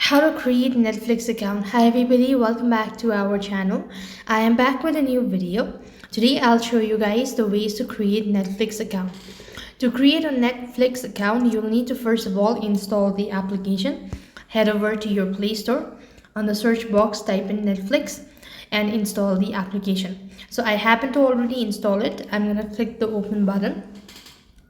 How to create Netflix account. Hi everybody, welcome back to our channel. I am back with a new video. Today I'll show you guys the ways to create Netflix account. To create a Netflix account, you'll need to first of all install the application. Head over to your Play Store. On the search box, type in Netflix and install the application. So I happen to already install it. I'm gonna click the open button,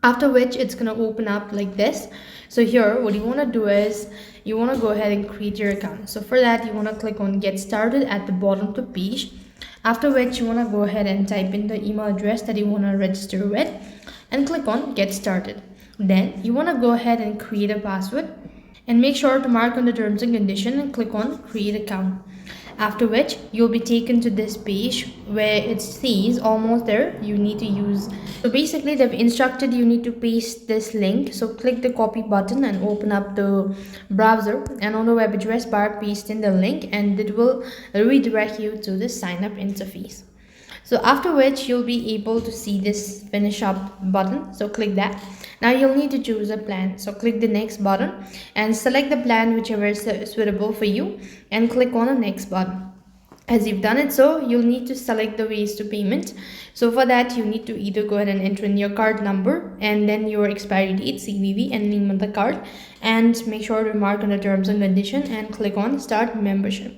after which it's going to open up like this. So here what you want to do is you want to go ahead and create your account. So for that you want to click on get started at the bottom of the page, after which you want to go ahead and type in the email address that you want to register with and click on get started. Then you want to go ahead and create a password and make sure to mark on the terms and condition and click on create account, after which you'll be taken to this page where it says almost there you need to use. So basically they've instructed you need to paste this link, so click the copy button and open up the browser, and on the web address bar paste in the link and it will redirect you to the sign up interface. So after which you'll be able to see this finish up button, so click that. Now you'll need to choose a plan, so click the next button and select the plan whichever is suitable for you and click on the next button. As you've done it, so you'll need to select the ways to payment. So for that you need to either go ahead and enter in your card number and then your expiry date, CVV, and name on the card, and make sure to mark on the terms and condition and click on start membership.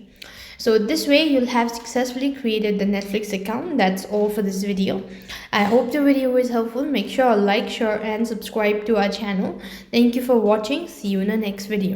So this way you'll have successfully created the Netflix account. That's all for this video. I hope the video was helpful. Make sure to like, share and subscribe to our channel. Thank you for watching. See you in the next video.